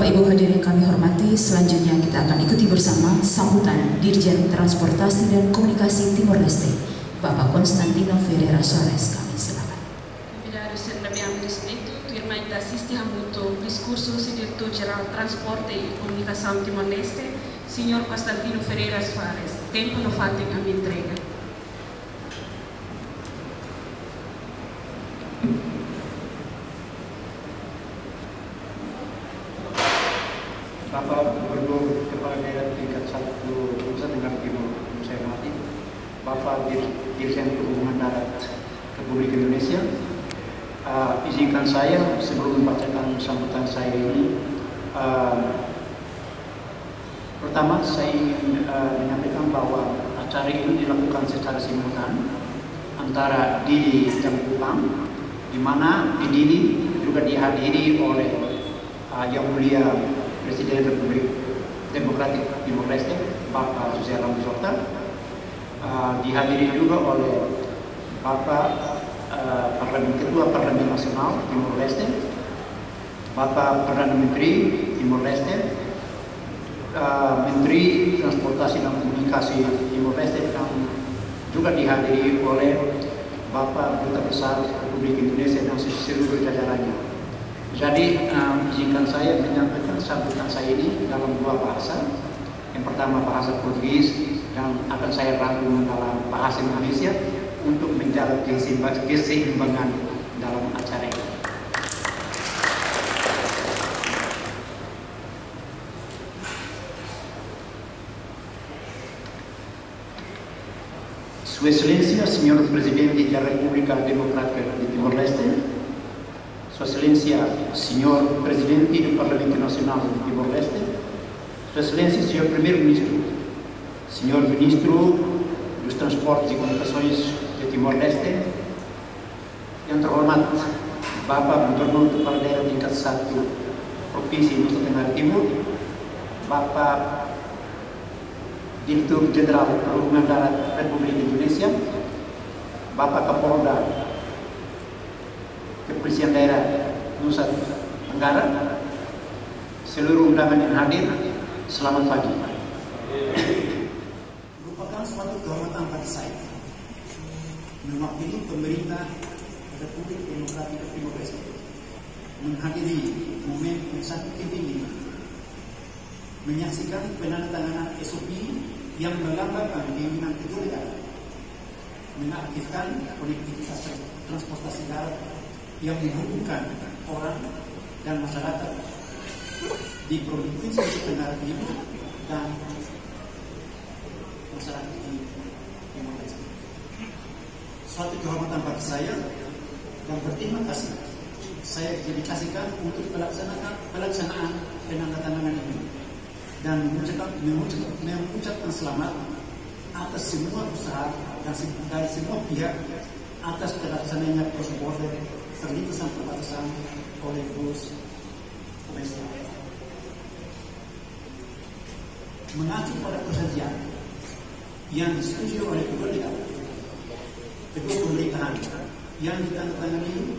Bapak Ibu hadirin yang kami hormati, selanjutnya kita akan ikuti bersama sambutan Dirjen Transportasi dan Komunikasi Timor Leste, Bapak Constantino Ferreira Soares. Kami silakan. Convidados abbiamo rispetto, firmai da assiste a muito discurso do diretor geral Transporte e Comunicação Timor Leste, Signor Constantino Ferreira Soares. Tempo no falta a minha entrega. Bapak Gubernur Kepala Daerah tingkat 1 Nusa Tenggara Timur, saya hormati Bapak Dirjen Perhubungan Darat Republik Indonesia. Izinkan saya sebelum membacakan sambutan saya ini, pertama saya ingin menyampaikan bahwa acara ini dilakukan secara simultan antara Dili dan Kupang, di mana di Dili juga dihadiri oleh Yang Mulia Presiden Republik Demokratik Timor Leste, Bapak Susilo Bambang Yudhoyono, dihadiri juga oleh Bapak Ketua Parlemen Nasional Timor Leste, Bapak Perdana Menteri Timor Leste, Menteri Transportasi dan Komunikasi Timor Leste, dan juga dihadiri oleh Bapak Duta Besar Republik Indonesia dan seluruh jajarannya. Jadi izinkan saya menyampaikan sambutan saya ini dalam dua bahasa. Yang pertama bahasa Portugis dan akan saya rangkum dalam bahasa Indonesia untuk menjaga keseimbangan dalam acara ini. Su Excelencia, Señor Presidente de la República Democrática de Timor-Leste, Su Excelencia, Señor Presidente del Parlamento Nacional de Timor-Leste, Su Excelencia, Señor Primer Ministro, Señor Ministro dos Transportes y Comunicações de Timor-Leste, yang terhormat Bapak Gubernur Kepala Daerah tingkat 1 Provinsi Nusa Tenggara Timur, Bapak Direktur Jenderal Perhubungan Darat Republik Indonesia, Bapak Kapolda Kepolisian Daerah Nusa Tenggara, seluruh undangan yang hadir, selamat pagi. Merupakan suatu kehormatan bagi saya mewakili pemerintah Republik Demokratik Timor Leste menghadiri momen yang sangat penting ini, menyaksikan penandatanganan SOP yang melambangkan keinginan kedua negara mengaktifkan konektivitas transportasi darat yang menghubungkan orang dan masyarakat di Provinsi Nusa Tenggara Timur dan masyarakat di Timor Leste. Suatu kehormatan bagi saya dan berterima kasih saya dedikasikan untuk pelaksanaan penandatanganan ini dan mengucapkan selamat atas semua usaha dan dari semua pihak atas terlaksananya cross border perlintasan perbatasan oleh bus domestik. Mengacu pada perjanjian yang disetujui oleh kedua negara, kedua pemerintahan yang ditandatangani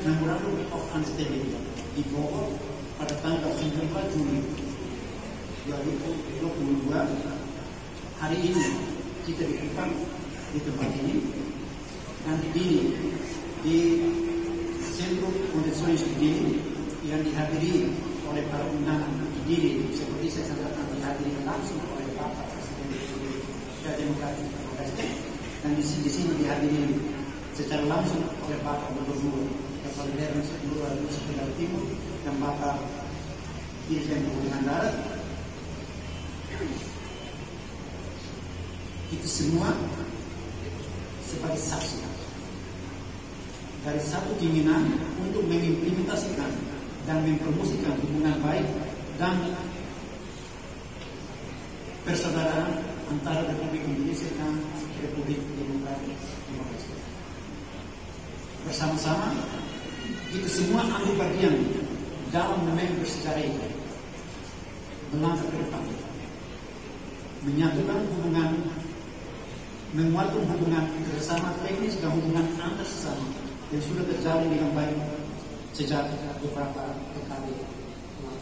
Memorandum of Understanding di Bogor pada tanggal 19 Juli 2022. Hari ini kita dikumpulkan di tempat ini dan di Sentrum Convenções de Dili yang dihadiri oleh para undangan di Dili, seperti saya sampaikan dihadiri langsung oleh Bapak Presiden Republik Demokratik Timor Leste, dan di sini dihadiri secara langsung oleh Bapak Gubernur Kepala Daerah Nusa Tenggara Timur dan Bapak Dirjen Perhubungan Darat. Itu semua sebagai saksi dari satu keinginan untuk mengimplementasikan dan mempromosikan hubungan baik dan persaudaraan antara Republik Indonesia dan Republik Demokratik Timor Leste. Bersama-sama kita semua ambil bagian dalam membangun sejarah itu, melangkah ke depan, menyatukan hubungan, menguatkan hubungan kerjasama teknis dan hubungan antar sesama yang sudah terjalin dengan baik sejak beberapa dekade lalu.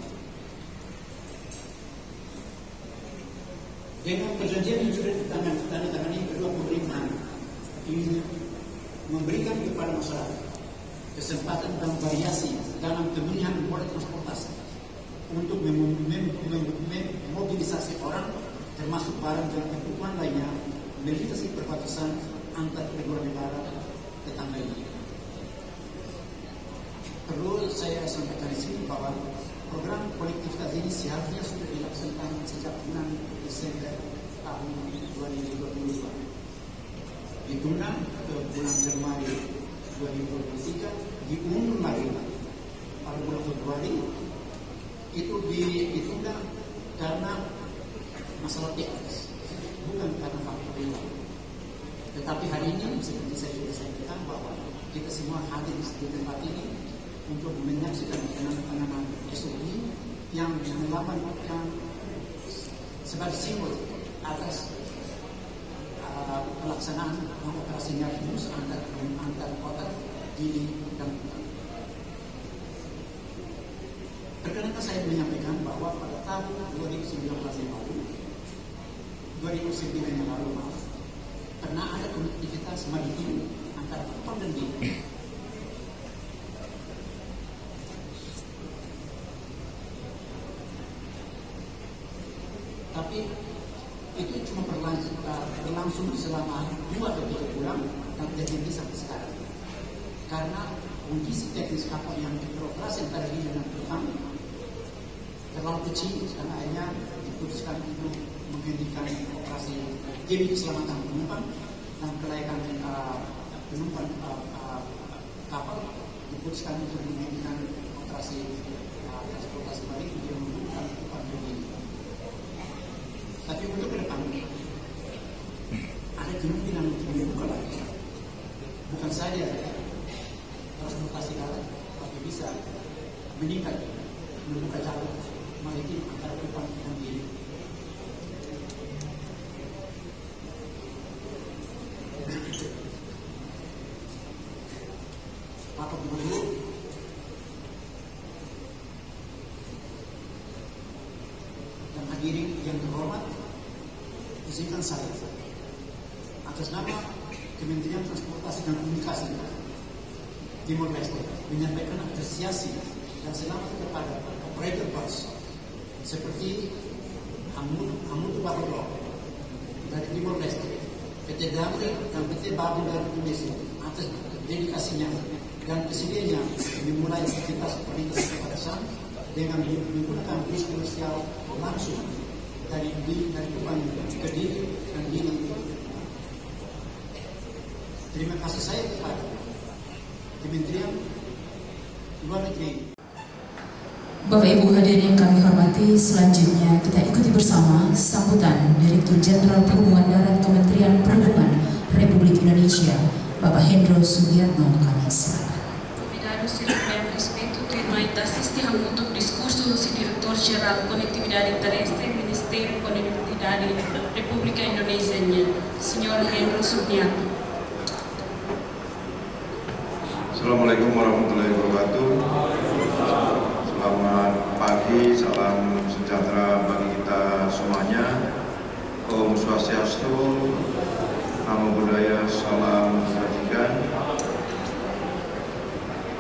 Dengan perjanjian yang sudah ditandatangani kedua pemerintahan ini memberikan kepada masyarakat kesempatan dan variasi dalam pemilihan moda transportasi untuk memobilisasi orang termasuk barang dan kebutuhan lainnya melintasi perbatasan antar kedua negara tetangga ini. Perlu saya sampaikan di sini bahwa program kolektivitas ini seharusnya sudah dilaksanakan sejak bulan Desember tahun 2022. Ditunda ke bulan Januari 2023, diundur lagi pada bulan Februari. Itu ditunda karena masalah teknis, bukan karena faktor yang lain. Tetapi hari ini seperti saya sudah sampaikan bahwa kita semua hadir di tempat ini untuk menyaksikan penandatanganan SOP yang melambangkan sebagai simbol atas pelaksanaan operasi Nyaribus antar kota Dili dan Kupang. Perkenankan saya menyampaikan bahwa pada tahun 2019 yang lalu, pernah ada konektivitas maritim antara Kupang dan Dili. Tapi itu cuma berlangsung selama 2 atau 3 bulan dan terjadi sampai sekarang. Karena kondisi teknis kapal yang beroperasi antara Dili dan Kupang terlalu kecil, karena akhirnya diputuskan untuk menghentikan operasi demi keselamatan penumpang dan kelayakan penumpang kapal, diputuskan untuk menghentikan operasi transportasi maritim yang menggunakan Kupang dan Dili. Tapi untuk ke depan ada kemungkinan untuk dibuka lagi, bukan saja transportasi darat, tapi bisa meningkat, membuka jalur maritim antara Kupang dan Dili. Bapak Gubernur dan hadirin yang terhormat, izinkan saya atas nama Kementerian Transportasi dan Komunikasi Timor Leste menyampaikan apresiasi dan selamat kepada operator bus seperti Hamutu Babalo dari Timor Leste, PT Damri dan PT Babin dari Indonesia atas dedikasinya dan kesediaannya memulai aktivitas perlintasan perbatasan dengan menggunakan bus komersial langsung dari Kupang ke Dili dan Dili. Terima kasih saya kepada Kementerian Luar Negeri. Bapak Ibu hadirin yang kami hormati, selanjutnya kita ikuti bersama sambutan Direktur Jenderal Perhubungan Darat Kementerian Perhubungan Republik Indonesia, Bapak Hendro Sugiatno. Kami silakan. Convidado Silvia Respeto, tu irmã assiste a muito discurso do Diretor-Geral Conectividade Terrestre, Ministério Conectividade República Indonesia, Senhor Hendro Sugiatno. Assalamualaikum warahmatullahi wabarakatuh. Selamat pagi, salam sejahtera bagi kita semuanya. Om Swastiastu, Namo Buddhaya, salam kebajikan.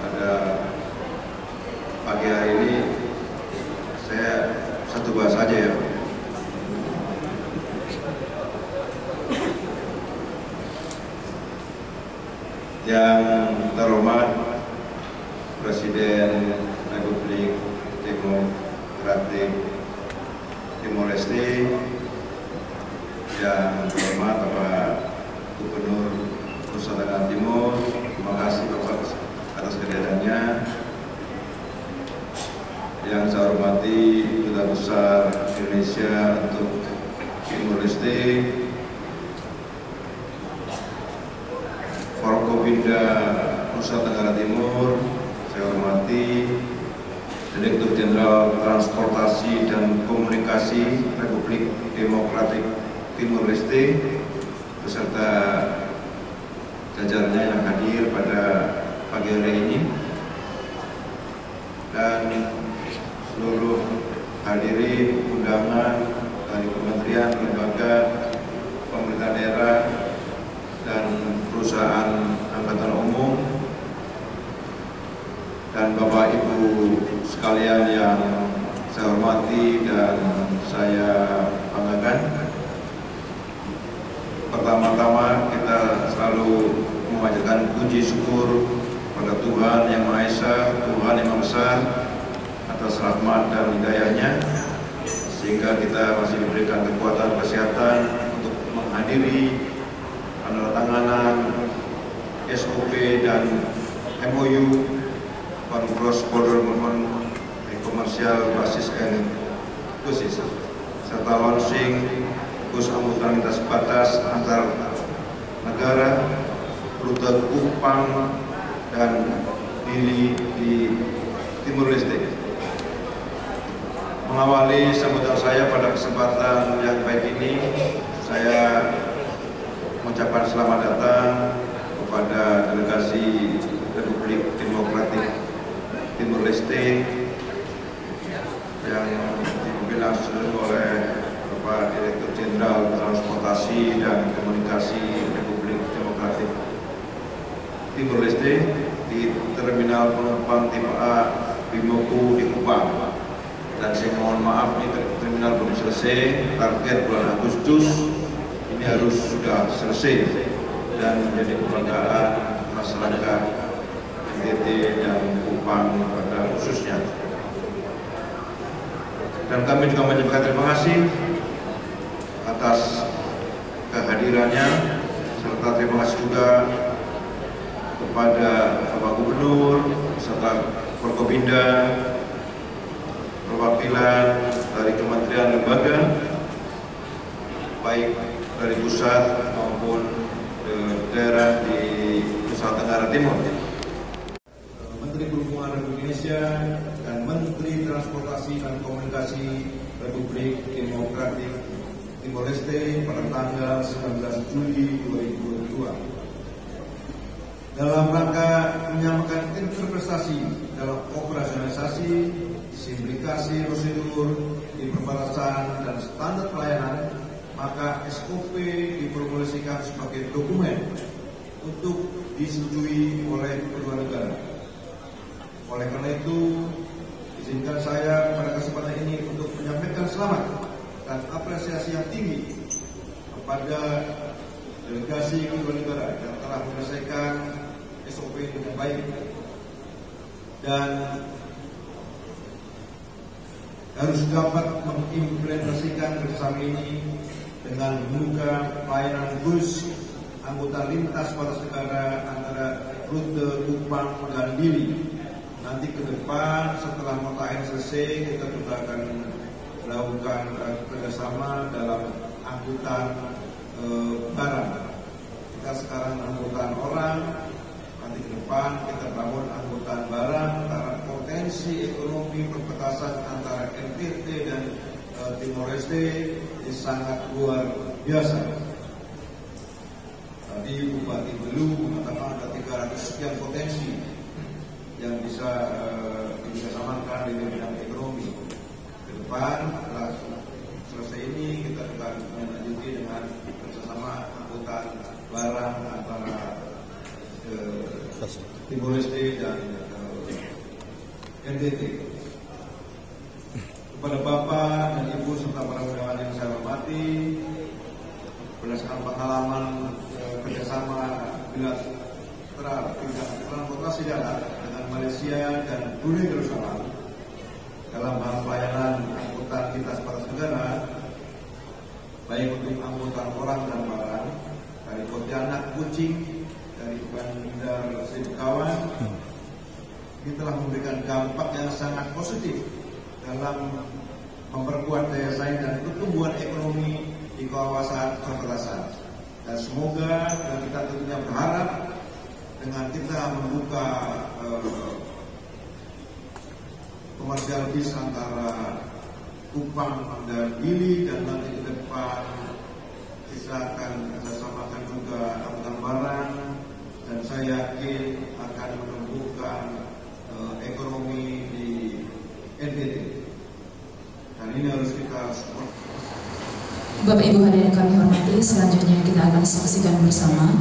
Pada pagi hari ini saya satu bahasa aja ya. Yang terhormat Presiden Republik Demokratik Timor Leste, yang terhormat Bapak Gubernur Nusa Tenggara Timur, terima kasih Bapak atas kehadirannya. Yang saya hormati Duta Besar Indonesia untuk Timor Leste, Forkopimda Nusa Tenggara Timur, saya hormati Direktur Jenderal Transportasi dan Komunikasi Republik Demokratik Timor Leste beserta jajarannya yang hadir pada pagi hari ini. hadir undangan dari kementerian, lembaga, pemerintah daerah, dan perusahaan angkutan umum, dan Bapak Ibu sekalian yang saya hormati dan saya banggakan. Pertama-tama kita selalu memanjatkan puji syukur pada Tuhan Yang Maha Esa, Tuhan Yang Maha Besar, atas rahmat dan hidayahnya, sehingga kita masih diberikan kekuatan kesehatan untuk menghadiri penandatanganan SOP dan MOU Cross Border Movement Komersial Basis and Khusus, serta launching bus angkutan lintas batas antar negara rute Kupang dan Dili di Timur Leste. Mengawali sambutan saya pada kesempatan yang baik ini, saya mengucapkan selamat datang kepada delegasi Republik Demokratik Timur Leste yang dipimpin langsung oleh Bapak Direktur Jenderal Transportasi dan Komunikasi Republik Demokratik Timur Leste di Terminal Penumpang Tipe A Bimoku di Kupang. Dan saya mohon maaf, ini terminal belum selesai, target bulan Agustus ini harus sudah selesai dan menjadi kebanggaan masyarakat NTT dan Kupang pada khususnya. Dan kami juga menyampaikan terima kasih atas kehadirannya, serta terima kasih juga kepada Bapak Gubernur serta Forkopimda, perwakilan dari kementerian lembaga, baik dari pusat maupun daerah di Nusa Tenggara Timur, Menteri Perhubungan Republik Indonesia dan Menteri Transportasi dan Komunikasi Republik Demokratik Timor Leste pada tanggal 19 Juli 2022 dalam rangka menyamakan interpretasi dalam operasionalisasi, simplifikasi prosedur di perbatasan dan standar pelayanan, maka SOP diformulasikan sebagai dokumen untuk disetujui oleh kedua negara. Oleh karena itu, izinkan saya pada kesempatan ini untuk menyampaikan selamat dan apresiasi yang tinggi kepada delegasi kedua negara yang telah menyelesaikan SOP dengan baik dan harus dapat mengimplementasikan kerjasama ini dengan membuka pelayanan bus angkutan lintas batas negara antara rute Kupang dan Dili. Nanti ke depan setelah MOTAN selesai, kita juga akan melakukan kerjasama dalam angkutan barang. Kita sekarang angkutan orang, nanti ke depan kita bangun angkutan barang, karena potensi ekonomi perbatasan antara NTT dan Timor Leste sangat luar biasa. Tadi Bupati Belu mengatakan ada 300 sekian potensi yang bisa dikerjasamakan di bidang ekonomi. Ke depan setelah selesai ini kita akan melanjuti dengan kerjasama angkutan barang antara Timor Leste dan NTT. Kepada Bapak dan Ibu serta para undangan yang saya hormati, berdasarkan pengalaman kerjasama bilateral bidang transportasi darat dengan Malaysia dan Brunei Darussalam dalam hal pelayanan angkutan lintas batas negara, baik untuk angkutan orang dan barang dari Pontianak, Kucing, dari Bandar Singkawan, ini telah memberikan dampak yang sangat positif dalam memperkuat daya saing dan pertumbuhan ekonomi di kawasan perbatasan. Dan semoga, dan kita tentunya berharap dengan kita membuka komersial bis antara Kupang dan Dili, dan nanti ke depan kita akan kerjasamakan juga angkutan barang, dan saya yakin akan menumbuhkan ekonomi di NTT. Dan ini harus Bapak Ibu hadirin kami hormati, selanjutnya kita akan saksikan bersama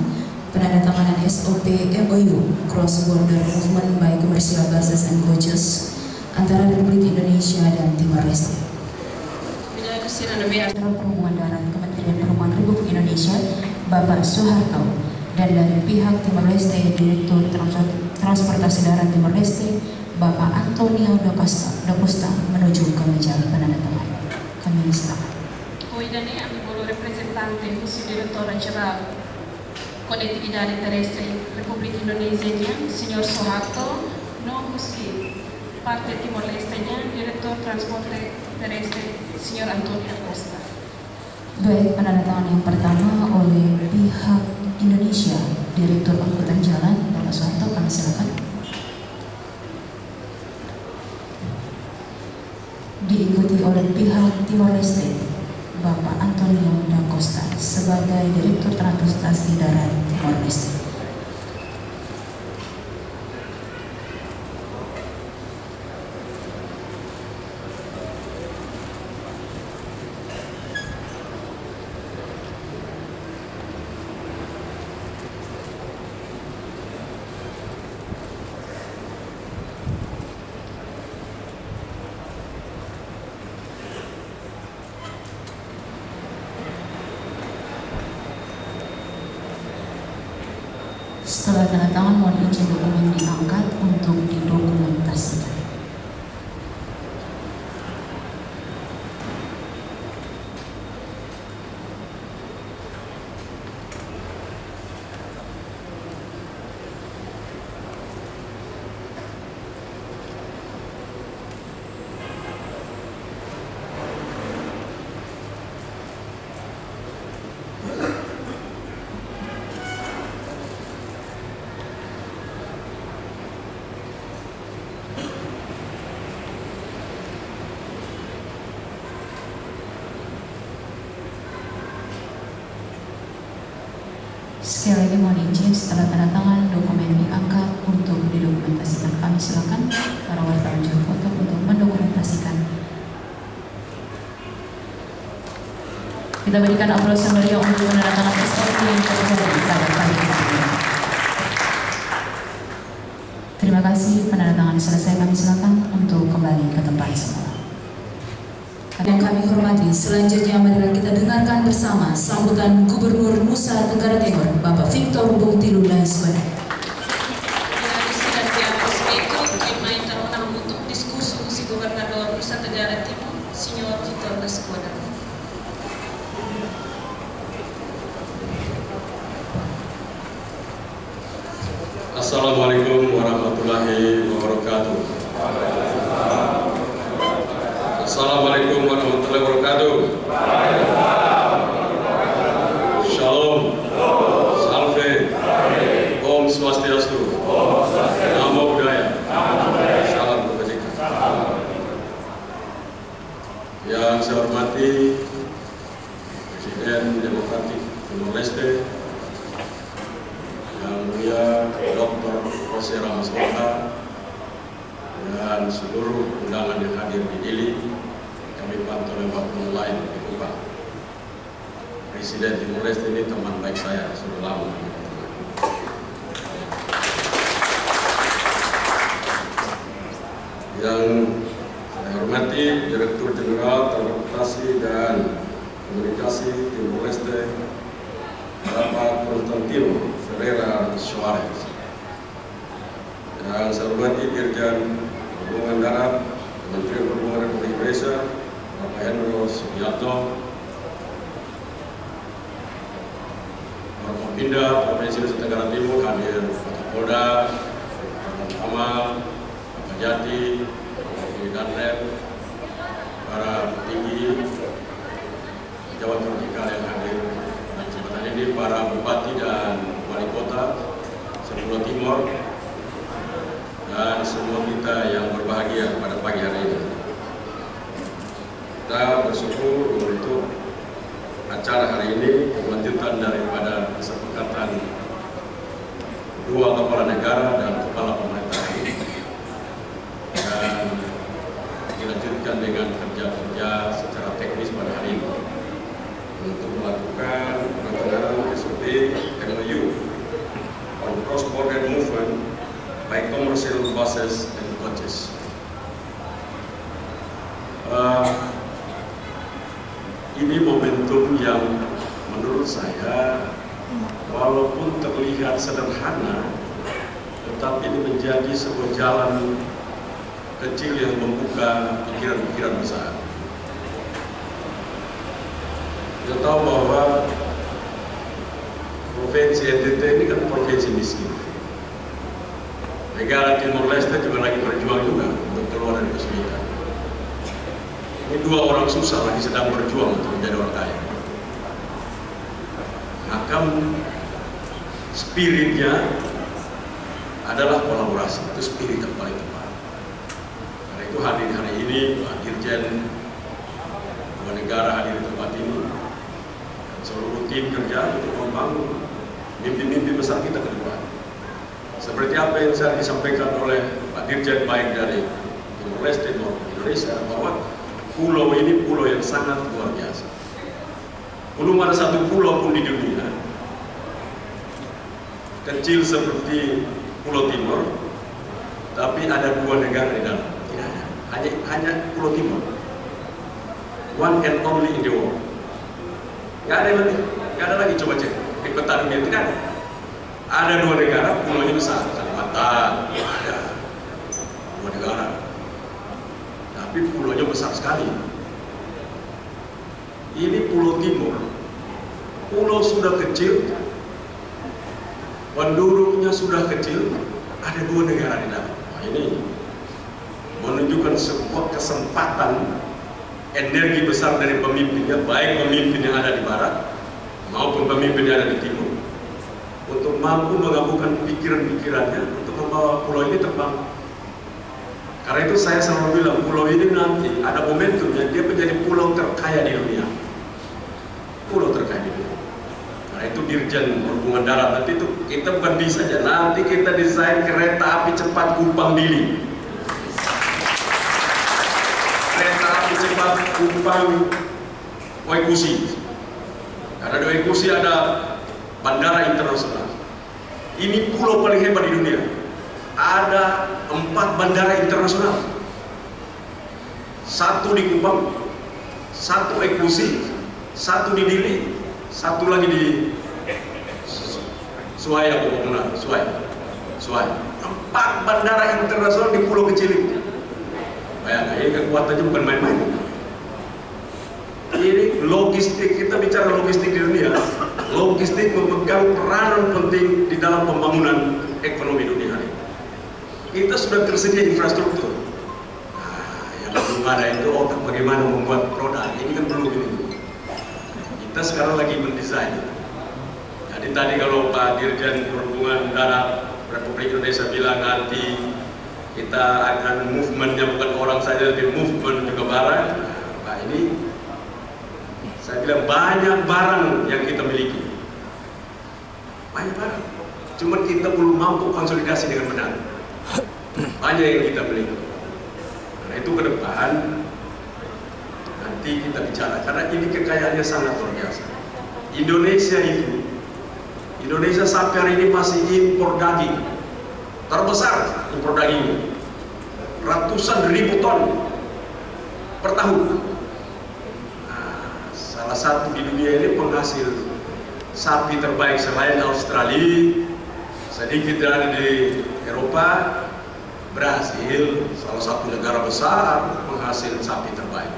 penandatanganan SOP MOU Cross Border Movement by Commercial Buses and Coaches antara Republik Indonesia dan Timor Leste. Perhubungan Darat Kementerian Perhubungan Republik Indonesia Bapak Soeharto dan dari pihak Timor Leste Direktur Transportasi Darat Timor Leste Bapak Antonio da Costa menuju ke meja penandatanganan. Kami silakan. Hoy da ne amigo representante Vice Direttore General Conectividade Terrestre Republik Indonesia Signor Soeharto, no Husi parte Timor Leste Direktur Transporte Terrestre Signor Antonio da Costa. Baik, penandatangan yang pertama oleh pihak Indonesia Direktur Angkutan Jalan Bapak Soeharto, kami silakan. Diikuti oleh pihak Timor Leste Bapak Antonio da Costa sebagai Direktur Transportasi Darat Timor Leste. Setelah tanda tangan, mohon izin dokumen diangkat untuk didokumentasikan. Sekali lagi mohon izin, setelah tanda tangan dokumen diangkat untuk didokumentasikan. Kami silakan para wartawan juru foto untuk mendokumentasikan. Kita berikan aplaus yang meriah untuk penandatangan SOP yang terjadi pada pagi ini. Terima kasih, penandatangan selesai. Kami silakan untuk kembali ke tempat semula. Yang kami hormati, selanjutnya marilah kita dengarkan bersama sambutan Gubernur Nusa Tenggara Timur, Bapak Victor Bungtilu Laiswada. Terima interona untuk diskursus si Gubernador Nusa Tenggara Timur, Signor Victor Laiswada. Assalamualaikum warahmatullahi wabarakatuh. Assalamualaikum warahmatullahi wabarakatuh. Shalom, salve, Om Swastiastu, Namo Buddhaya, salam kebajikan. Yang saya hormati Presiden Demokratik Timor Leste, Yang Mulia Dr. Jose Ramos Horta, dan seluruh undangan yang hadir di Dili, kami pantau lewat online di Kupang. Presiden Timor Leste ini teman baik saya sudah lama. Yang saya hormati Direktur Jenderal Transportasi dan Komunikasi Timor Leste, Bapak Constantino Ferreira Soares. Yang saya hormati Dirjen Perhubungan Darat Kementerian Perhubungan Republik Indonesia Bapak Hendro Subianto, Bapak Pinda Provinsi Nusa Tenggara Timur hadir Bapak Polda, Bapak Amal, Bapak Jati, Bapak Danrem, para petinggi pejabat vertikal yang hadir pada kesempatan ini, para bupati dan wali kota seluruh Timor, dan semua kita yang berbahagia pada pagi hari ini. Kita bersyukur untuk acara hari ini kelanjutan daripada kesepakatan dua kepala negara dan kepala pemerintahan, dan dilanjutkan dengan kerja-kerja secara teknis pada hari ini. commercial buses and coaches. Ini momentum yang menurut saya walaupun terlihat sederhana, tetapi ini menjadi sebuah jalan kecil yang membuka pikiran-pikiran besar. Kita tahu bahwa provinsi NTT ini kan provinsi miskin. Negara Timor Leste juga lagi berjuang juga untuk keluar dari kesulitan. Ini dua orang susah lagi sedang berjuang untuk menjadi orang kaya. Maka spiritnya adalah kolaborasi, itu spirit yang paling tepat. Karena itu hadir hari ini, Pak Dirjen, dua negara hadir di tempat ini, dan seluruh tim kerja untuk membangun mimpi-mimpi besar kita ke depan. Seperti apa yang saya disampaikan oleh Pak Dirjen baik dari Timor Leste maupun Indonesia, bahwa pulau ini pulau yang sangat luar biasa. Belum ada satu pulau pun di dunia kecil seperti Pulau Timor, tapi ada dua negara di dalam. Tidak ada. Hanya Pulau Timor. One and only in the world. Nggak ada lagi. Nggak ada lagi, coba cek di peta dunia, tidak ada. Ada dua negara, pulaunya besar. Kalimantan, ada dua negara. Tapi pulaunya besar sekali. Ini Pulau Timor. Pulau sudah kecil, penduduknya sudah kecil, ada dua negara di dalam. Nah, ini menunjukkan sebuah kesempatan energi besar dari pemimpinnya, baik pemimpin yang ada di barat maupun pemimpin yang ada di timur, untuk mampu menggabungkan pikiran-pikirannya untuk membawa pulau ini terbang. Karena itu saya selalu bilang, pulau ini nanti ada momentumnya, dia menjadi pulau terkaya di dunia. Pulau terkaya di dunia. Karena itu Dirjen Perhubungan Darat nanti itu kita bukan bisa saja, nanti kita desain kereta api cepat Kupang-Dili, kereta api cepat Kupang-Waikusi. Karena di Waikusi ada bandara internasional. Ini pulau paling hebat di dunia. Ada 4 bandara internasional, 1 di Kupang, 1 Waikusi, 1 di Dili, 1 lagi di Suai, Suai. 4 bandara internasional di pulau kecil ini. Bayangkan, ini kekuatannya bukan main-main. Ini logistik, kita bicara logistik di dunia. Logistik memegang peranan penting di dalam pembangunan ekonomi dunia hari ini. Kita sudah tersedia infrastruktur. Nah, yang belum ada itu otak bagaimana membuat produk. Ini kan belum ini. Kita sekarang lagi mendesain. Jadi tadi kalau Pak Dirjen Perhubungan Darat Republik Indonesia bilang nanti kita akan movementnya bukan orang saja, tapi movement juga barang. Nah, ini saya bilang banyak barang yang kita miliki. Banyak barang. Cuma kita belum mampu konsolidasi dengan benar. Banyak yang kita miliki. Karena itu ke depan nanti kita bicara, karena ini kekayaannya sangat luar biasa. Indonesia sampai hari ini masih impor daging terbesar, impor daging ratusan ribu ton per tahun. Nah, salah satu di dunia ini penghasil sapi terbaik selain Australia, sedikit ada di Eropa. Brasil, salah satu negara besar penghasil sapi terbaik.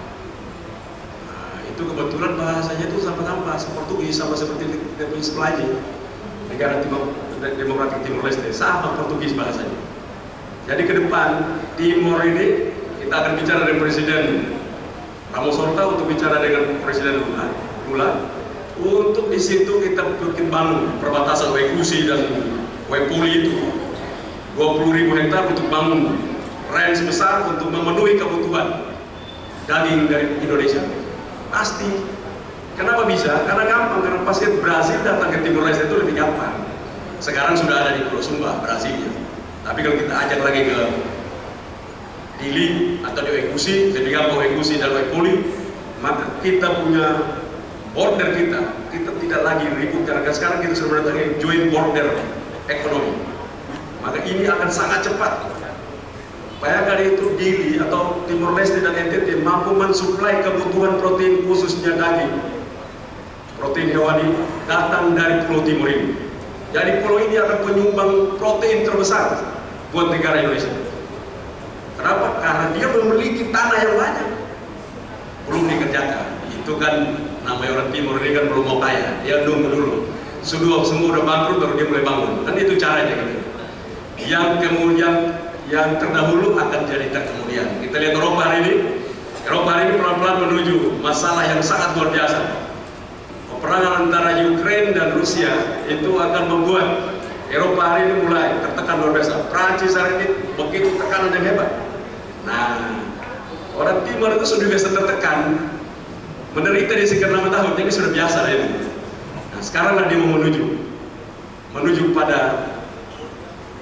Nah, itu kebetulan bahasanya itu sama-sama Portugis, sama seperti di sebelah ini, negara Demokratik Timor Leste, sama Portugis bahasanya. Jadi ke depan Timor ini kita akan bicara dengan Presiden Ramos Horta, untuk bicara dengan Presiden Lula, untuk di situ kita bikin bangun perbatasan Waikusi dan Waipuli itu. 20.000 hektar untuk bangun range besar untuk memenuhi kebutuhan daging dari Indonesia. Pasti. Kenapa bisa? Karena gampang, karena pasti Brasil datang ke Timor Leste itu lebih gampang. Sekarang sudah ada di Pulau Sumba, Brasilnya. Tapi kalau kita ajak lagi ke Dili atau di Waikusi, jadi gampang Waikusi dan Waipuli, maka kita punya border kita tidak lagi ribut, karena sekarang kita sudah berada di joint border ekonomi. maka ini akan sangat cepat. Bayangkan itu Dili atau Timor Leste dan NTT mampu mensuplai kebutuhan protein khususnya daging, protein hewani datang dari Pulau Timur ini. Jadi pulau ini akan penyumbang protein terbesar buat negara Indonesia. Kenapa? Karena dia memiliki tanah yang banyak, belum dikerjakan. Itu kan namanya orang Timur ini kan belum mau kaya, dia nunggu dulu. Sudah semua udah bangkrut baru dia mulai bangun. Kan itu caranya gitu. Yang kemudian yang terdahulu akan jadi terkemudian. Kita lihat Eropa hari ini. Eropa hari ini pelan-pelan menuju masalah yang sangat luar biasa. Peperangan antara Ukraina dan Rusia itu akan membuat Eropa hari ini mulai tertekan luar biasa. Prancis hari ini begitu tekanan yang hebat. Nah, orang Timur itu sudah biasa tertekan, menderita di sekitar 6 tahun, jadi sudah biasa itu. Nah, sekarang dia mau menuju pada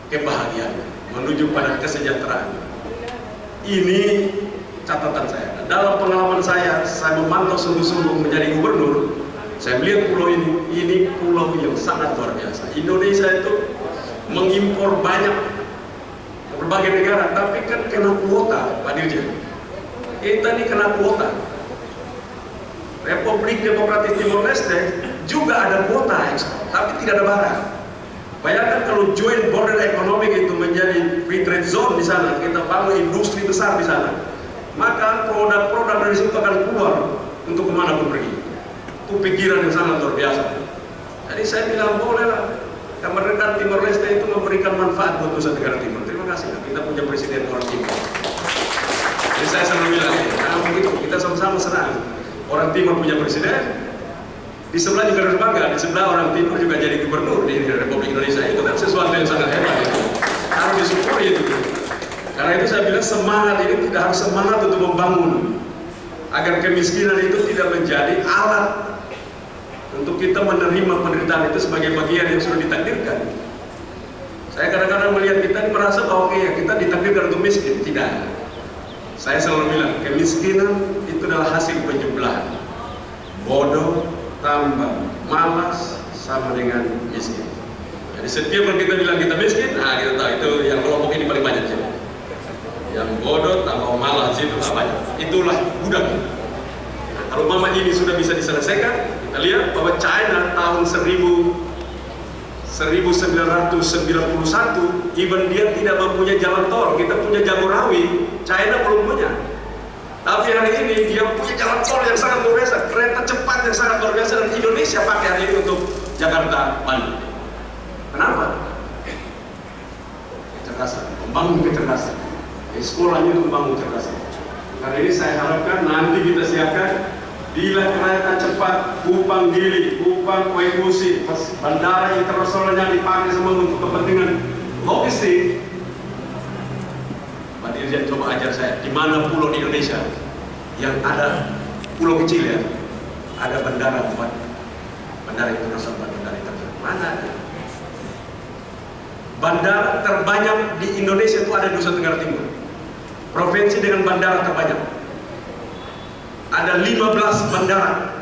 kebahagiaan, menuju pada kesejahteraan. Ini catatan saya. Dalam pengalaman saya memantau sungguh-sungguh menjadi gubernur. Saya melihat pulau ini pulau yang sangat luar biasa. Indonesia itu mengimpor banyak berbagai negara, tapi kan kena kuota, Pak Dirjen. Kita ini kena kuota. Republik Demokratis Timor Leste juga ada kuota ekspor, tapi tidak ada barang. Bayangkan kalau joint border economic itu menjadi free trade zone di sana, kita bangun industri besar di sana, maka produk-produk dari situ akan keluar untuk kemana pun pergi. Itu pikiran yang sangat luar biasa. Jadi saya bilang bolehlah kemerdekaan Timor Leste itu memberikan manfaat buat Nusa Tenggara Timur. Terima kasih, kita punya presiden orang Timur. Jadi saya selalu bilang, karena begitu kita sama-sama senang. Orang Timur punya presiden, di sebelah juga harus bangga. Di sebelah orang Timur juga jadi gubernur di Republik Indonesia. Itu kan sesuatu yang sangat hebat. Itu harus disyukuri itu. Karena itu saya bilang semangat ini tidak harus semangat untuk membangun, agar kemiskinan itu tidak menjadi alat untuk kita menerima penderitaan itu sebagai bagian yang sudah ditakdirkan. Saya kadang-kadang melihat kita ini merasa bahwa kita ditakdirkan untuk miskin. Tidak. Saya selalu bilang kemiskinan itu adalah hasil penjumlahan. Bodoh tambah malas sama dengan miskin. Jadi setiap kali kita bilang kita miskin, kita tahu itu yang kelompok ini paling banyak sih. Yang bodoh tambah malas itu banyak. Itulah budak. Nah, kalau mama ini sudah bisa diselesaikan, kita lihat bahwa China tahun 1991, even dia tidak mempunyai jalan tol, kita punya Jagorawi, China belum punya. Tapi hari ini dia punya jalan tol yang sangat luar biasa, kereta cepat yang sangat luar biasa, dan Indonesia pakai hari ini untuk Jakarta Bandung. Kenapa? Kecerdasan, membangun kecerdasan. Sekolahnya untuk membangun kecerdasan. Karena ini saya harapkan nanti kita siapkan bila kereta cepat Kupang Dili, Kupang Koekusi, bandara internasionalnya dipakai semua untuk kepentingan logistik. Pak Dirjen coba ajar saya di mana pulau di Indonesia yang ada pulau kecil ya, ada bandara buat bandara internasional, bandara internasional. Mana ada? Bandara terbanyak di Indonesia itu ada di Nusa Tenggara Timur. Provinsi dengan bandara terbanyak. Ada 15 bandara.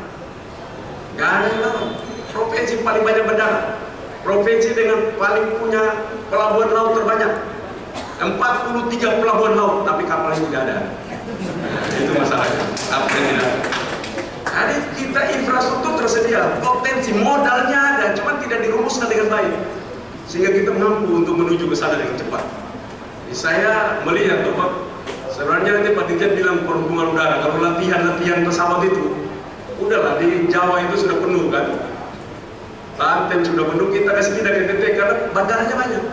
Gak ada yang lain. Provinsi paling banyak bandara. Provinsi dengan paling punya pelabuhan laut terbanyak. 43 pelabuhan laut, tapi kapalnya tidak ada. Itu masalahnya. Kapalnya tidak ada. Jadi kita infrastruktur tersedia, potensi modalnya ada, cuma tidak dirumuskan dengan baik, sehingga kita mampu untuk menuju ke sana dengan cepat. Jadi saya melihat bahwa sebenarnya nanti Pak Dirjen bilang perhubungan udara, kalau latihan pesawat itu, udahlah di Jawa itu sudah penuh kan, Banten sudah penuh, kita kasih pindah ke NTT karena bandaranya banyak.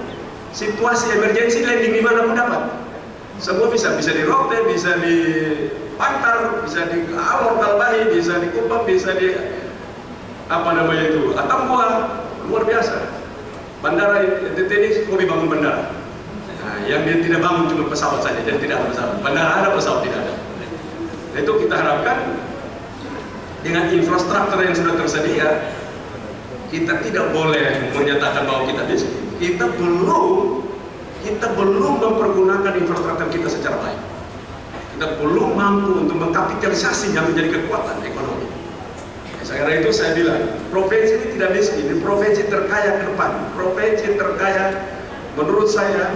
Situasi emergensi landing di mana pun dapat. Semua bisa di Rote, bisa di Pantar, bisa di Alor Kalbahi, bisa di Kupang, bisa di Atambua, luar biasa. Bandara NTT ini hobi bangun bandara. Nah, yang dia tidak bangun cuma pesawat saja, jadi tidak ada pesawat. Bandara ada, pesawat tidak ada. Nah, itu kita harapkan dengan infrastruktur yang sudah tersedia, kita tidak boleh menyatakan bahwa kita miskin. Kita belum mempergunakan infrastruktur kita secara baik. Kita belum mampu untuk mengkapitalisasinya menjadi kekuatan ekonomi. Karena itu saya bilang, provinsi ini tidak miskin, ini provinsi terkaya ke depan, provinsi terkaya menurut saya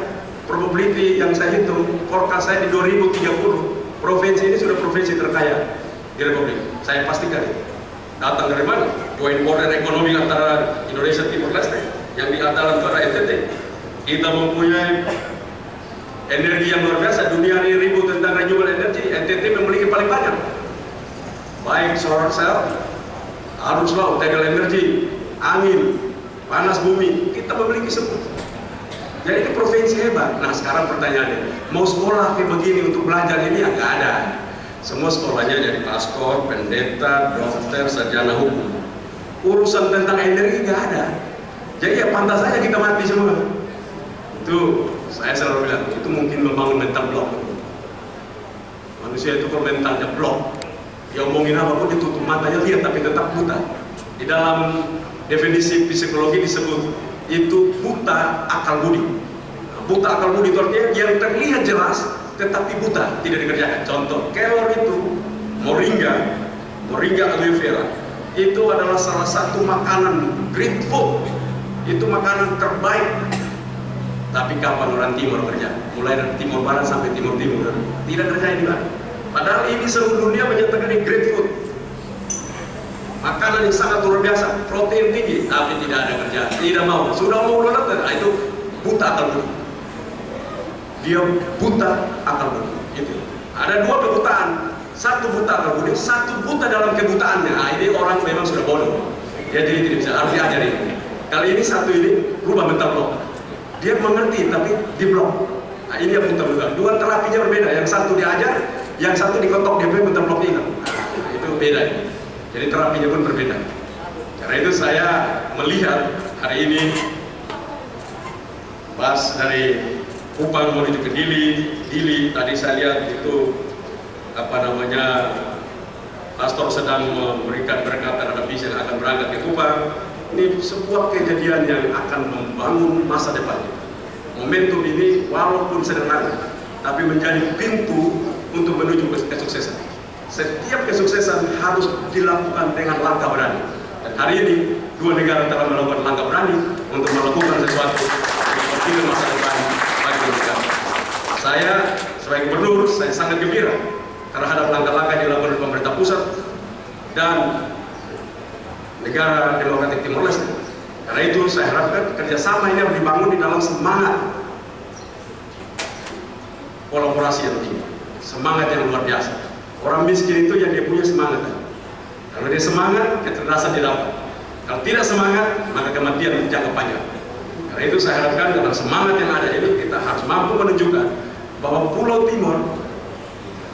probability yang saya hitung, forecast saya di 2030 provinsi ini sudah provinsi terkaya di Republik. Saya pastikan itu. Datang dari mana? Joint border ekonomi antara Indonesia Timur Leste yang di antara NTT. Kita mempunyai energi yang luar biasa. Dunia ini ribut tentang renewable energy. NTT memiliki paling banyak. Baik solar cell, arus laut, tidal energy, angin, panas bumi, kita memiliki semua. Jadi ini provinsi hebat. Nah sekarang pertanyaannya, mau sekolah kayak begini untuk belajar ini ya nggak ada. Semua sekolahnya jadi pastor, pendeta, dokter, sarjana hukum. Urusan tentang energi nggak ada. Jadi ya pantas saja kita mati semua. Itu saya selalu bilang, itu mungkin membangun mental blok. Manusia itu kalau mentalnya blok, dia omongin apapun ditutup matanya lihat tapi tetap buta. Di dalam definisi psikologi disebut itu buta akal budi. Buta akal budi itu artinya yang terlihat jelas tetapi buta, tidak dikerjakan. Contoh, kelor itu moringa aloe vera itu adalah salah satu makanan great food. Itu makanan terbaik. Tapi kapan orang timur kerja? Mulai dari timur barat sampai timur timur tidak kerja di mana. Padahal ini seluruh dunia menyatakan ini great food. Makanan yang sangat luar biasa, protein tinggi, tapi tidak ada kerjaan, tidak mau. Sudah mau lulus, nah itu buta akal budi. Dia buta akal budi. Itu. Ada dua kebutaan, satu buta akal budi, satu buta dalam kebutaannya. Nah, ini orang memang sudah bodoh. Jadi tidak bisa harus diajarin. Kali ini satu ini rubah mental blok. Dia mengerti tapi diblok. Nah, ini yang buta-buta. Dua terapinya berbeda. Yang satu diajar, yang satu dikotok dia mental blok ini. Nah, itu beda. Jadi terapinya pun berbeda. Karena itu saya melihat hari ini pas dari Kupang menuju ke Dili, tadi saya lihat itu pastor sedang memberikan berkat terhadap bis yang akan berangkat ke Kupang. Ini sebuah kejadian yang akan membangun masa depan. Momentum ini walaupun sederhana, tapi menjadi pintu untuk menuju kesuksesan. Setiap kesuksesan harus dilakukan dengan langkah berani. Dan hari ini dua negara telah melakukan langkah berani untuk melakukan sesuatu seperti masa depan bagi negara. Saya sebagai gubernur, saya sangat gembira terhadap langkah-langkah yang dilakukan oleh pemerintah pusat dan negara Demokratik Timor Leste. Karena itu saya harapkan kerjasama ini harus dibangun di dalam semangat kolaborasi yang tinggi, semangat yang luar biasa. Orang miskin itu yang dia punya semangat. Kalau dia semangat, kecerdasan dia dapat. Kalau tidak semangat, maka kematian jangka panjang. Karena itu saya harapkan dalam semangat yang ada ini kita harus mampu menunjukkan bahwa Pulau Timor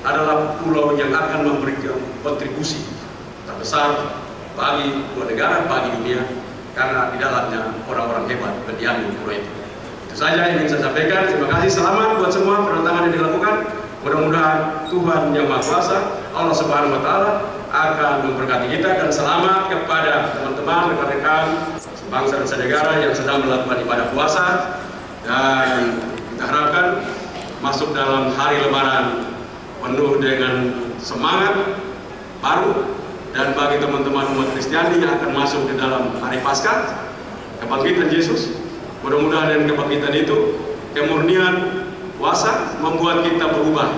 adalah pulau yang akan memberikan kontribusi terbesar bagi dua negara, bagi dunia, karena di dalamnya orang-orang hebat berdiam di pulau itu. Itu saja yang ingin saya sampaikan. Terima kasih, selamat buat semua penantangan yang dilakukan. Mudah-mudahan Tuhan Yang Maha Kuasa, Allah Subhanahu Wa Taala akan memberkati kita, dan selamat kepada teman-teman, rekan-rekan sebangsa dan senegara yang sedang melakukan ibadah puasa. Dan kita harapkan masuk dalam hari Lebaran penuh dengan semangat baru. Dan bagi teman-teman umat Kristiani yang akan masuk di dalam hari Paskah, kebangkitan Yesus, mudah-mudahan dengan kebangkitan itu, kemurnian puasa membuat kita berubah.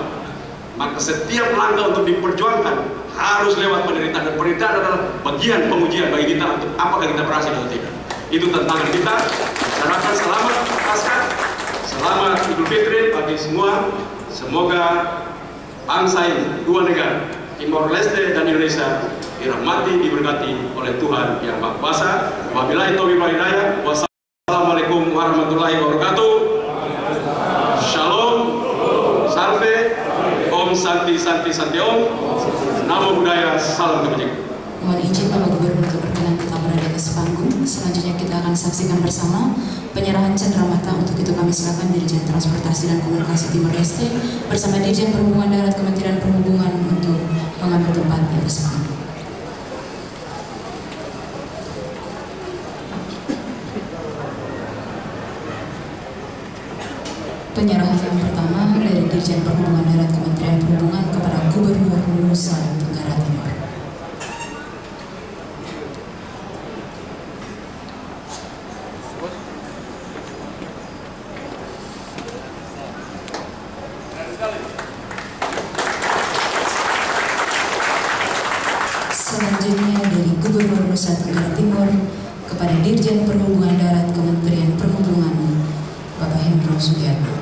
Maka setiap langkah untuk diperjuangkan harus lewat penderitaan, dan penderitaan adalah bagian pengujian bagi kita untuk apakah kita berhasil atau tidak. Itu tantangan kita. Harapkan selamat Paskah, selamat Idul Fitri bagi semua. Semoga bangsa ini, dua negara, Timor Leste dan Indonesia, dirahmati, diberkati oleh Tuhan Yang Maha Kuasa. Wabillahi taufiq wal hidayah. Wassalamualaikum warahmatullahi wabarakatuh. Shalom, Salve, Om Santi Santi Santi Om, Namo Buddhaya, salam kebajikan. Mohon izin Bapak Gubernur untuk berkenan tetap berada di panggung. Selanjutnya kita akan saksikan bersama penyerahan cenderamata. Untuk itu kami silakan Dirjen Transportasi dan Komunikasi Timor Leste bersama Dirjen Perhubungan Darat Kementerian Perhubungan untuk mengambil tempat di atas panggung. Penyerahan yang pertama dari Dirjen Perhubungan Darat Kementerian Perhubungan kepada Gubernur Nusa Tenggara Timur. Nusa Tenggara Timur kepada Dirjen Perhubungan Darat Kementerian Perhubungan Bapak Hendro Sugiarto.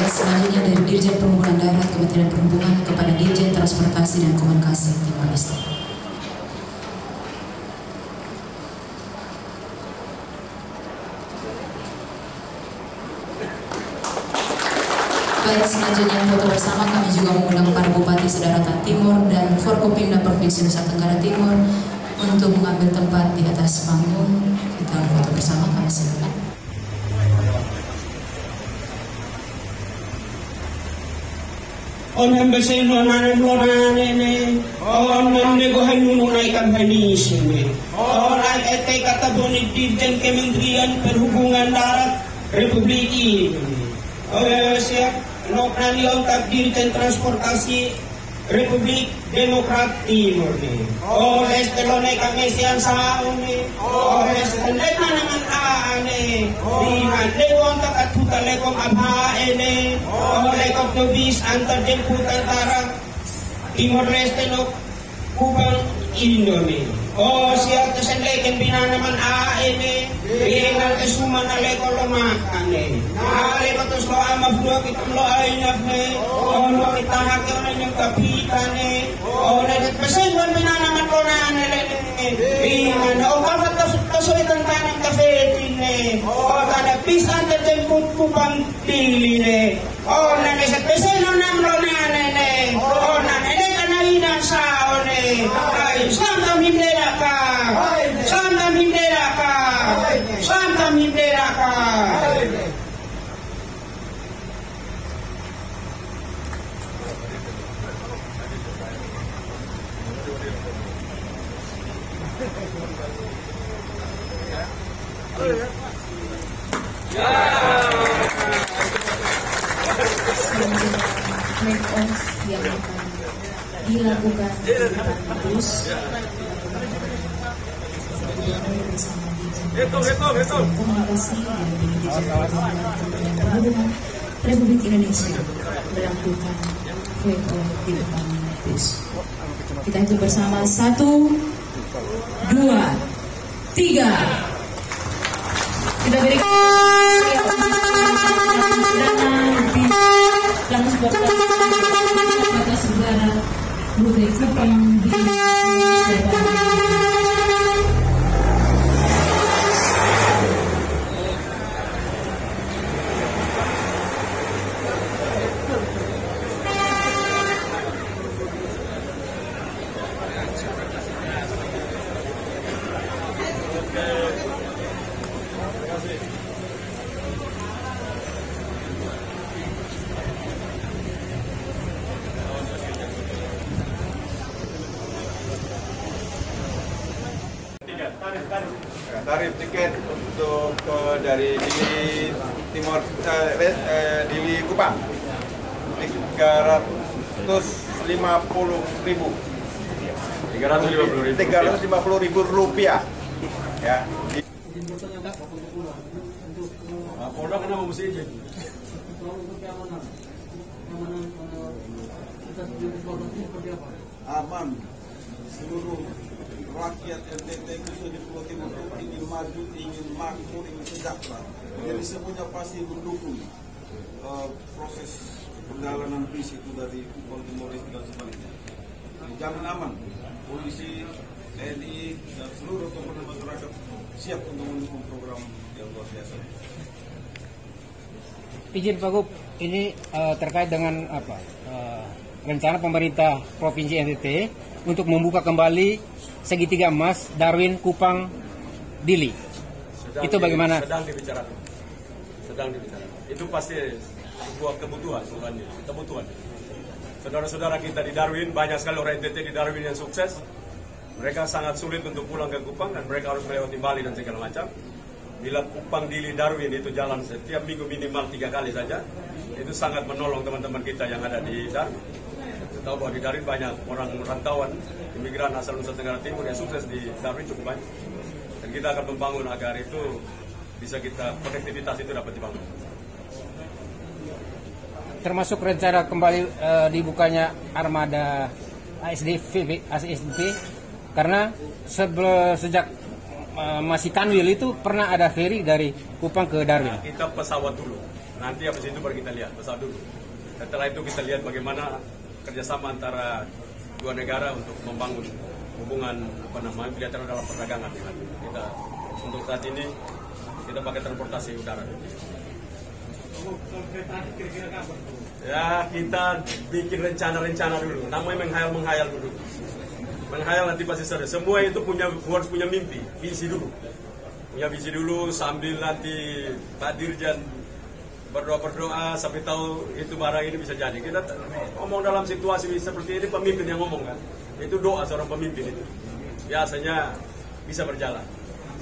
Selanjutnya dari Dirjen Perhubungan Darat Kementerian Perhubungan kepada Dirjen Transportasi dan Komunikasi Timor Leste. Baik, selanjutnya foto bersama kami juga mengundang para Bupati Sedaratan Timur dan Forkopimda Provinsi Nusa Tenggara Timur untuk mengambil tempat di atas panggung. Kita foto bersama, kami silakan. On hambaseno nanam lonane on namne go hanuno naikan hanisine on ete kata boni Dirjen Kementerian Perhubungan Darat Republik Indonesia siap noknani ongkap Dirjen Transportasi Republik Demokrat Timur oleh telone kami siang saune oleh sendek naman aane di hande ongkap atu telekom abha ene oleh koptobis antar jemput antara Timor Leste no Kubang Indonesia siap sendek naman aane dengan kesuman ale kolomane ale batus lo amaf lo kita lo ainafne lo kita hakone yang kapitane oleh pesengon binanaman konane dengan kapat kasoy tantanang kafetine kada pisan terjemput Kubang Diline nane sa pesenon nam lo nane nane kana ina saone Santa Hindera ka Santa Hindera ka Santa Hindera ka Make off yang akan dilakukan di depan bus komunikasi dan Dirjen Perhubungan Republik Indonesia melakukan make off di depan bus. Kita hitung bersama 1, 2, 3. Kita berikan langsung pada saudara Budi Kupang di tarif tiket untuk dari Dili Timor Dili Kupang 350.000 rupiah ya. Polda kenapa mesti izin? Aman seluruh rakyat NTT khususnya di Pulau Timur ingin maju, ingin makmur, ingin sejahtera. Jadi semuanya pasti mendukung proses perjalanan bis itu dari Pulau Timor Leste dan sebaliknya. Jamin aman, polisi, TNI dan seluruh komponen masyarakat siap untuk mendukung program yang luar biasa. Izin Pak Gub, ini terkait dengan apa? Rencana pemerintah Provinsi NTT untuk membuka kembali segitiga emas Darwin Kupang Dili. Itu bagaimana? Sedang dibicarakan. Itu pasti sebuah kebutuhan. saudara-saudara kita di Darwin, banyak sekali orang NTT di Darwin yang sukses. Mereka sangat sulit untuk pulang ke Kupang dan mereka harus melewati Bali dan segala macam. Bila Kupang, Dili, Darwin itu jalan setiap minggu minimal 3 kali saja, itu sangat menolong teman-teman kita yang ada di Darwin. Kita tahu bahwa di Darwin banyak orang rantauan, imigran asal Nusa Tenggara Timur yang sukses di Darwin cukup banyak. Dan kita akan membangun agar itu bisa konektivitas itu dapat dibangun. Termasuk rencana kembali dibukanya armada ASDP karena sejak masih Tanwil itu pernah ada ferry dari Kupang ke Darwin. Nah, kita pesawat dulu, nanti habis itu baru kita lihat pesawat dulu. Setelah itu kita lihat bagaimana kerjasama antara dua negara untuk membangun hubungan bilateral dalam perdagangan. Kita untuk saat ini kita pakai transportasi udara. Ya, kita bikin rencana dulu. Namanya menghayal dulu. Menghayal nanti pasti seru. Semua itu harus punya mimpi, visi dulu. Punya visi dulu sambil nanti Pak Dirjen berdoa sampai tahu itu barang ini bisa jadi. Kita ngomong dalam situasi seperti ini, pemimpin yang ngomong kan. Itu doa seorang pemimpin itu. Biasanya bisa berjalan.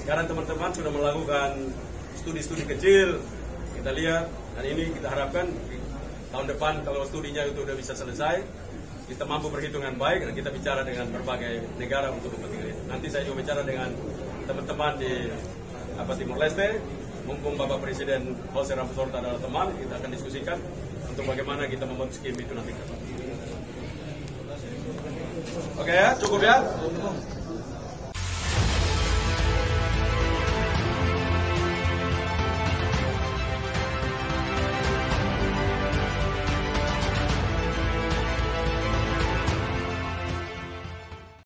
Sekarang teman-teman sudah melakukan studi-studi kecil. Kita lihat, dan ini kita harapkan tahun depan kalau studinya itu sudah bisa selesai, kita mampu berhitung dengan baik dan kita bicara dengan berbagai negara untuk kepentingan itu. Nanti saya juga bicara dengan teman-teman di Timor Leste, mumpung Bapak Presiden Jose Ramos Horta adalah teman, kita akan diskusikan untuk bagaimana kita membuat skim itu nanti. Oke ya, cukup ya.